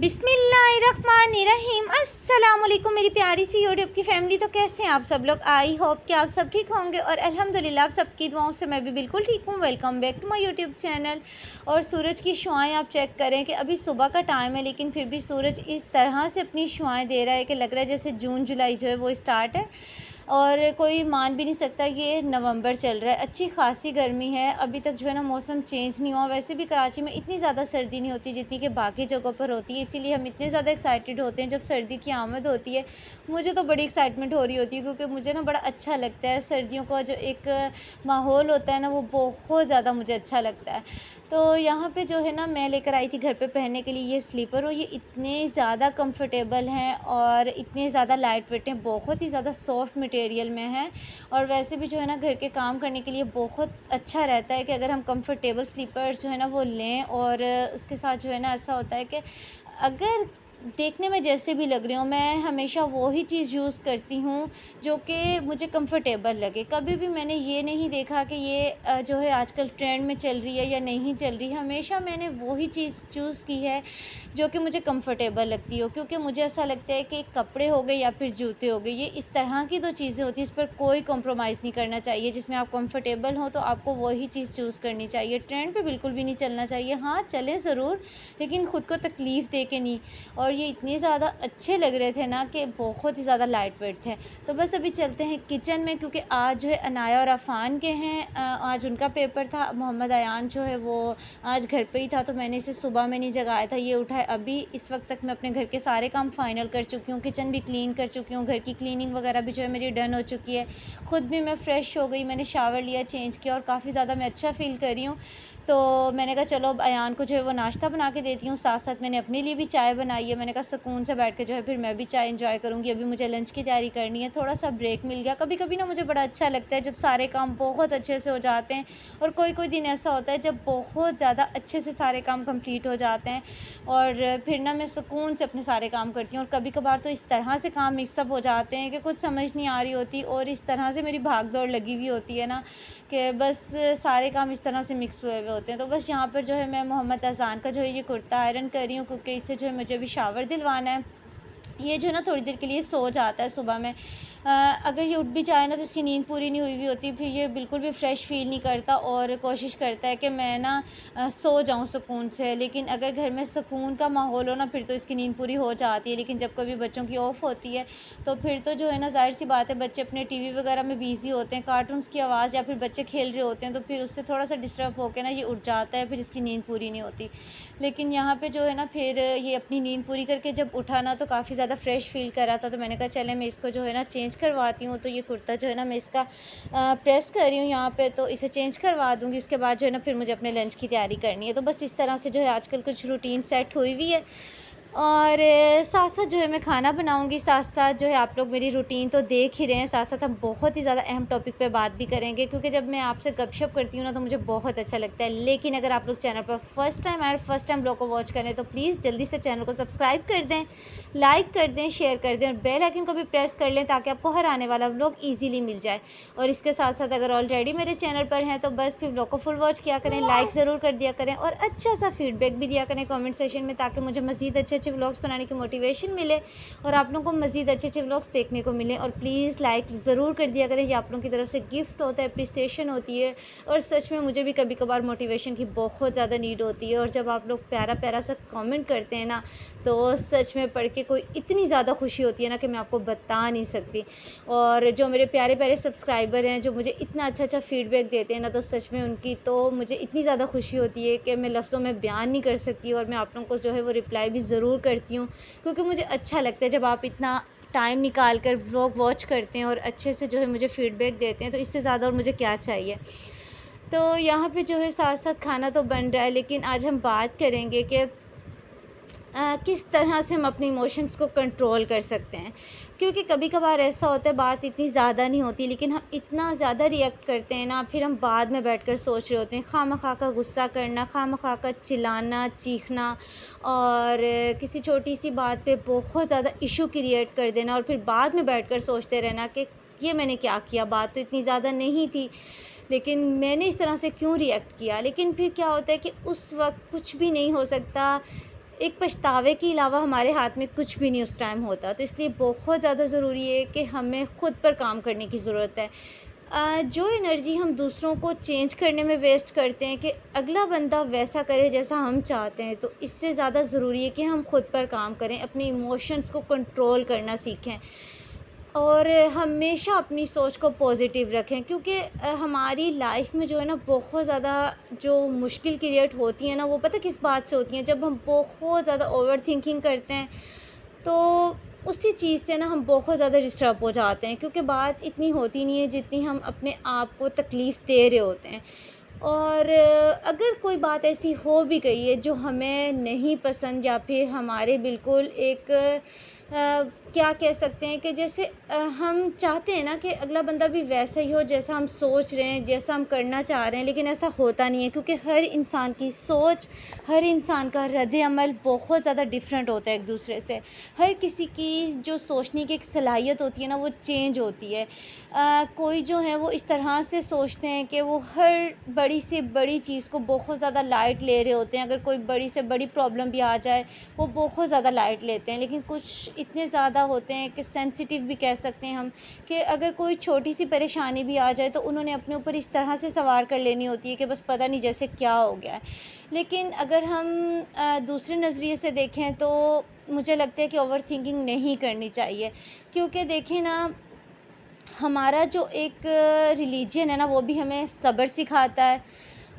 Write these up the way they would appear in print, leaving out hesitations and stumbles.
बिस्मिल्लाहिर्रहमानिर्रहीम। अस्सलाम वालेकुम मेरी प्यारी सी यूट्यूब की फ़ैमिली। तो कैसे हैं आप सब लोग? आई होप कि आप सब ठीक होंगे और अल्हम्दुलिल्लाह आप सबकी दुआओं से मैं भी बिल्कुल ठीक हूँ। Welcome back to my YouTube channel. और सूरज की शुआएं आप चेक करें कि अभी सुबह का टाइम है, लेकिन फिर भी सूरज इस तरह से अपनी शुआएं दे रहा है कि लग रहा है जैसे जून जुलाई जो है वो स्टार्ट है और कोई मान भी नहीं सकता ये नवंबर चल रहा है। अच्छी खासी गर्मी है, अभी तक जो है ना मौसम चेंज नहीं हुआ। वैसे भी कराची में इतनी ज़्यादा सर्दी नहीं होती जितनी कि बाकी जगहों पर होती है, इसीलिए हम इतने ज़्यादा एक्साइटेड होते हैं जब सर्दी की आमद होती है। मुझे तो बड़ी एक्साइटमेंट हो रही होती है क्योंकि मुझे ना बड़ा अच्छा लगता है सर्दियों का जो एक माहौल होता है ना, वो बहुत ज़्यादा मुझे अच्छा लगता है। तो यहाँ पे जो है ना मैं लेकर आई थी घर पे पहनने के लिए ये स्लीपर, और ये इतने ज़्यादा कंफर्टेबल हैं और इतने ज़्यादा लाइट वेट हैं, बहुत ही ज़्यादा सॉफ्ट मटेरियल में है। और वैसे भी जो है ना घर के काम करने के लिए बहुत अच्छा रहता है कि अगर हम कंफर्टेबल स्लीपर्स जो है ना वो लें। और उसके साथ जो है ना ऐसा होता है कि अगर देखने में जैसे भी लग रही हूँ, मैं हमेशा वो ही चीज़ यूज़ करती हूँ जो कि मुझे कंफर्टेबल लगे। कभी भी मैंने ये नहीं देखा कि ये जो है आजकल ट्रेंड में चल रही है या नहीं चल रही है। हमेशा मैंने वो ही चीज़ चूज़ की है जो कि मुझे कंफर्टेबल लगती हो, क्योंकि मुझे ऐसा लगता है कि कपड़े हो गए या फिर जूते हो गए, ये इस तरह की तो चीज़ें होती हैं, इस पर कोई कॉम्प्रोमाइज़ नहीं करना चाहिए। जिसमें आप कंफर्टेबल हो तो आपको वही चीज़ चूज़ करनी चाहिए। ट्रेंड पे बिल्कुल भी नहीं चलना चाहिए। हाँ, चलें ज़रूर, लेकिन ख़ुद को तकलीफ़ दे के नहीं। और ये इतने ज़्यादा अच्छे लग रहे थे ना कि बहुत ही ज़्यादा लाइट वेट थे। तो बस अभी चलते हैं किचन में, क्योंकि आज जो है अनाया और अफ़ान के हैं, आज उनका पेपर था। मोहम्मद अयान जो है वो आज घर पे ही था, तो मैंने इसे सुबह में नहीं जगाया था। ये उठा है अभी। इस वक्त तक मैं अपने घर के सारे काम फ़ाइनल कर चुकी हूँ, किचन भी क्लीन कर चुकी हूँ, घर की क्लीनिंग वगैरह भी जो है मेरी डन हो चुकी है। ख़ुद भी मैं फ़्रेश हो गई, मैंने शावर लिया, चेंज किया और काफ़ी ज़्यादा मैं अच्छा फ़ील कर रही हूँ। तो मैंने कहा चलो अब अयान को जो है वो नाश्ता बना के देती हूँ, साथ साथ मैंने अपने लिए भी चाय बनाई है। मैंने कहा सुकून से बैठ के जो है फिर मैं भी चाय एंजॉय करूँगी। अभी मुझे लंच की तैयारी करनी है, थोड़ा सा ब्रेक मिल गया। कभी कभी ना मुझे बड़ा अच्छा लगता है जब सारे काम बहुत अच्छे से हो जाते हैं, और कोई कोई दिन ऐसा होता है जब बहुत ज़्यादा अच्छे से सारे काम कंप्लीट हो जाते हैं और फिर ना मैं सुकून से अपने सारे काम करती हूँ। और कभी कभार तो इस तरह से काम मिक्सअप हो जाते हैं कि कुछ समझ नहीं आ रही होती, और इस तरह से मेरी भाग दौड़ लगी हुई होती है ना कि बस सारे काम इस तरह से मिक्स हुए हुए होते हैं। तो बस यहाँ पर जो है मैं मोहम्मद अज़ान का जो है ये कुर्ता आयरन कर रही हूँ, क्योंकि इससे जो है मुझे भी शावर दिलवाना है। ये जो है ना थोड़ी देर के लिए सो जाता है सुबह में। अगर ये उठ भी जाए ना तो इसकी नींद पूरी नहीं हुई होती, फिर ये बिल्कुल भी फ़्रेश फ़ील नहीं करता और कोशिश करता है कि मैं ना सो जाऊँ सुकून से। लेकिन अगर घर में सुकून का माहौल हो ना फिर तो इसकी नींद पूरी हो जाती है। लेकिन जब कभी बच्चों की ऑफ होती है तो फिर तो जो है ना ज़ाहिर सी बात है, बच्चे अपने टीवी वगैरह में बिज़ी होते हैं, कार्टून्स की आवाज़ या फिर बच्चे खेल रहे होते हैं, तो फिर उससे थोड़ा सा डिस्टर्ब होकर ना ये उठ जाता है, फिर इसकी नींद पूरी नहीं होती। लेकिन यहाँ पे जो है ना फिर ये अपनी नींद पूरी करके जब उठा ना तो काफ़ी ज़्यादा फ्रेश फ़ील कर रहा था। तो मैंने कहा चले मैं इसको जो है ना चेंज करवाती हूँ। तो ये कुर्ता जो है ना मैं इसका प्रेस कर रही हूँ यहाँ पे, तो इसे चेंज करवा दूँगी। उसके बाद जो है ना फिर मुझे अपने लंच की तैयारी करनी है। तो बस इस तरह से जो है आजकल कुछ रूटीन सेट हुई हुई है। और साथ साथ जो है मैं खाना बनाऊंगी, साथ साथ जो है आप लोग मेरी रूटीन तो देख ही रहे हैं, साथ साथ हम बहुत ही ज़्यादा अहम टॉपिक पे बात भी करेंगे, क्योंकि जब मैं आपसे गपशप करती हूँ ना तो मुझे बहुत अच्छा लगता है। लेकिन अगर आप लोग चैनल पर फर्स्ट टाइम आए, फर्स्ट टाइम ब्लॉग को वॉच करें तो प्लीज़ जल्दी से चैनल को सब्सक्राइब कर दें, लाइक कर दें, शेयर कर दें और बेल आइकन को भी प्रेस कर लें ताकि आपको हर आने वाला व्लॉग ईज़िली मिल जाए। और इसके साथ साथ अगर ऑलरेडी मेरे चैनल पर हैं तो बस फिर व्लॉग को फुल वॉच किया करें, लाइक ज़रूर कर दिया करें और अच्छा सा फीडबैक भी दिया करें कमेंट सेशन में, ताकि मुझे मज़ीद अच्छे अच्छे व्लॉग्स बनाने की मोटिवेशन मिले और आप लोगों को मज़ीद अच्छे अच्छे व्लॉग्स देखने को मिलें। और प्लीज़ लाइक ज़रूर कर दिया करें, ये आप लोगों की तरफ से गिफ्ट होता है, अप्रिसिएशन होती है। और सच में मुझे भी कभी कभार मोटिवेशन की बहुत ज़्यादा नीड होती है, और जब आप लोग प्यारा प्यारा सा कमेंट करते हैं ना तो सच में पढ़ के कोई इतनी ज़्यादा खुशी होती है ना कि मैं आपको बता नहीं सकती। और जो मेरे प्यारे प्यारे सब्सक्राइबर हैं जो मुझे इतना अच्छा अच्छा फ़ीडबैक देते हैं ना, तो सच में उनकी तो मुझे इतनी ज़्यादा खुशी होती है कि मैं लफ्ज़ों में बयान नहीं कर सकती। और मैं आप लोगों को जो है वो रिप्लाई भी ज़रूर करती हूँ, क्योंकि मुझे अच्छा लगता है जब आप इतना टाइम निकाल कर व्लॉग वॉच करते हैं और अच्छे से जो है मुझे फ़ीडबैक देते हैं, तो इससे ज़्यादा और मुझे क्या चाहिए। तो यहाँ पे जो है साथ साथ खाना तो बन रहा है, लेकिन आज हम बात करेंगे कि किस तरह से हम अपने इमोशंस को कंट्रोल कर सकते हैं। क्योंकि कभी कभार ऐसा होता है बात इतनी ज़्यादा नहीं होती, लेकिन हम इतना ज़्यादा रिएक्ट करते हैं ना, फिर हम बाद में बैठकर सोच रहे होते हैं, खामखा का गुस्सा करना, खामखा का चिल्लाना चीखना और किसी छोटी सी बात पे बहुत ज़्यादा इशू क्रिएट कर देना, और फिर बाद में बैठकर सोचते रहना कि ये मैंने क्या किया, बात तो इतनी ज़्यादा नहीं थी लेकिन मैंने इस तरह से क्यों रिएक्ट किया। लेकिन फिर क्या होता है कि उस वक्त कुछ भी नहीं हो सकता, एक पछतावे के अलावा हमारे हाथ में कुछ भी नहीं उस टाइम होता। तो इसलिए बहुत ज़्यादा ज़रूरी है कि हमें ख़ुद पर काम करने की ज़रूरत है। जो एनर्जी हम दूसरों को चेंज करने में वेस्ट करते हैं कि अगला बंदा वैसा करे जैसा हम चाहते हैं, तो इससे ज़्यादा ज़रूरी है कि हम ख़ुद पर काम करें, अपने इमोशंस को कंट्रोल करना सीखें और हमेशा अपनी सोच को पॉजिटिव रखें। क्योंकि हमारी लाइफ में जो है ना बहुत ज़्यादा जो मुश्किल क्रिएट होती है ना, वो पता किस बात से होती हैं, जब हम बहुत ज़्यादा ओवर थिंकिंग करते हैं तो उसी चीज़ से ना हम बहुत ज़्यादा डिस्टर्ब हो जाते हैं। क्योंकि बात इतनी होती नहीं है जितनी हम अपने आप को तकलीफ़ दे रहे होते हैं। और अगर कोई बात ऐसी हो भी गई है जो हमें नहीं पसंद या फिर हमारे बिल्कुल एक क्या कह सकते हैं कि जैसे हम चाहते हैं ना कि अगला बंदा भी वैसा ही हो जैसा हम सोच रहे हैं, जैसा हम करना चाह रहे हैं, लेकिन ऐसा होता नहीं है। क्योंकि हर इंसान की सोच, हर इंसान का रद्द-ए-अमल बहुत ज़्यादा डिफरेंट होता है एक दूसरे से। हर किसी की जो सोचने की एक सलाहियत होती है ना, वो चेंज होती है। कोई जो है वो इस तरह से सोचते हैं कि वो हर बड़ी से बड़ी चीज़ को बहुत ज़्यादा लाइट ले रहे होते हैं। अगर कोई बड़ी से बड़ी प्रॉब्लम भी आ जाए, वो बहुत ज़्यादा लाइट लेते हैं। लेकिन कुछ इतने ज़्यादा होते हैं कि सेंसिटिव भी कह सकते हैं हम, कि अगर कोई छोटी सी परेशानी भी आ जाए तो उन्होंने अपने ऊपर इस तरह से सवार कर लेनी होती है कि बस पता नहीं जैसे क्या हो गया है। लेकिन अगर हम दूसरे नज़रिए से देखें तो मुझे लगता है कि ओवर थिंकिंग नहीं करनी चाहिए। क्योंकि देखें ना, हमारा जो एक रिलीजन है ना, वो भी हमें सब्र सिखाता है।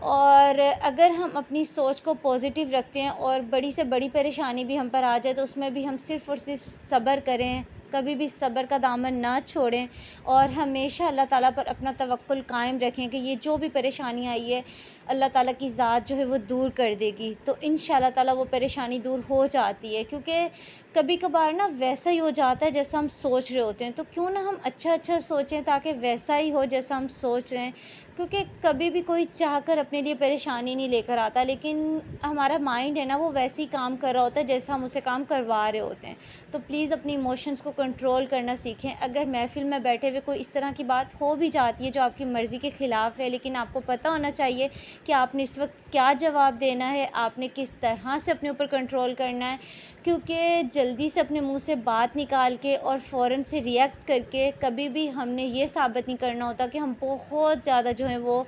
और अगर हम अपनी सोच को पॉजिटिव रखते हैं और बड़ी से बड़ी परेशानी भी हम पर आ जाए तो उसमें भी हम सिर्फ़ और सिर्फ सब्र करें, कभी भी सब्र का दामन ना छोड़ें और हमेशा अल्लाह ताला पर अपना तवक्कुल कायम रखें कि ये जो भी परेशानी आई है, अल्लाह ताला की ज़ात जो है वो दूर कर देगी। तो इंशाअल्लाह ताला वो परेशानी दूर हो जाती है। क्योंकि कभी कभार ना वैसा ही हो जाता है जैसा हम सोच रहे होते हैं, तो क्यों ना हम अच्छा सोचें ताकि वैसा ही हो जैसा हम सोच रहे हैं। क्योंकि कभी भी कोई चाहकर अपने लिए परेशानी नहीं लेकर आता, लेकिन हमारा माइंड है ना, वो वैसे ही काम कर रहा होता है जैसा हम उसे काम करवा रहे होते हैं। तो प्लीज़ अपनी इमोशंस को कंट्रोल करना सीखें। अगर महफ़िल में बैठे हुए कोई इस तरह की बात हो भी जाती है जो आपकी मर्ज़ी के ख़िलाफ़ है, लेकिन आपको पता होना चाहिए कि आपने इस वक्त क्या जवाब देना है, आपने किस तरह से अपने ऊपर कंट्रोल करना है। क्योंकि जल्दी से अपने मुंह से बात निकाल के और फ़ौरन से रिएक्ट करके कभी भी हमने ये साबित नहीं करना होता कि हम बहुत ज़्यादा जो है वो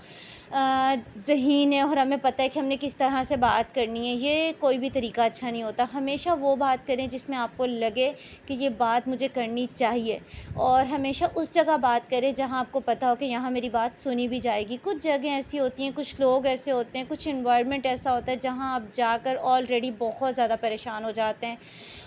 ज़हीन है और हमें पता है कि हमने किस तरह से बात करनी है। ये कोई भी तरीका अच्छा नहीं होता। हमेशा वो बात करें जिसमें आपको लगे कि ये बात मुझे करनी चाहिए, और हमेशा उस जगह बात करें जहाँ आपको पता हो कि यहाँ मेरी बात सुनी भी जाएगी। कुछ जगह ऐसी होती हैं, कुछ लोग ऐसे होते हैं, कुछ एनवायरनमेंट ऐसा होता है जहाँ आप जाकर ऑलरेडी बहुत ज़्यादा परेशान हो जाते हैं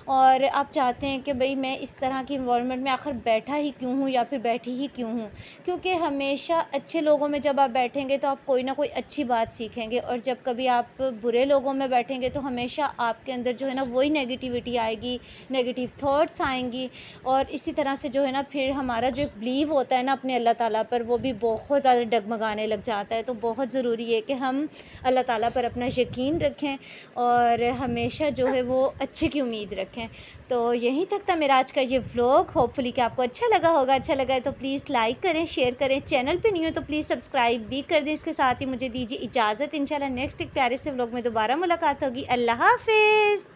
और आप चाहते हैं कि भई मैं इस तरह की एनवायरनमेंट में आखिर बैठा ही क्यों हूँ या फिर बैठी ही क्यों हूँ। क्योंकि हमेशा अच्छे लोगों में जब आप बैठेंगे तो आप कोई ना कोई अच्छी बात सीखेंगे, और जब कभी आप बुरे लोगों में बैठेंगे तो हमेशा आपके अंदर जो है ना वही नेगेटिविटी आएगी, नेगेटिव थॉट्स आएंगी। और इसी तरह से जो है ना फिर हमारा जो बिलीव होता है ना अपने अल्लाह ताला पर, वो भी बहुत ज़्यादा डगमगाने लग जाता है। तो बहुत ज़रूरी है कि हम अल्लाह ताला पर अपना यकीन रखें और हमेशा जो है वो अच्छे की उम्मीद रखें। तो यहीं तक था मेरा आज का ये व्लॉग। होपफुली कि आपको अच्छा लगा होगा। अच्छा लगा है तो प्लीज़ लाइक करें, शेयर करें। चैनल पे न्यू है तो प्लीज़ सब्सक्राइब भी कर दें। इसके साथ ही मुझे दीजिए इजाज़त। इंशाल्लाह नेक्स्ट एक प्यारे से व्लॉग में दोबारा मुलाकात होगी। अल्लाह हाफ़िज़।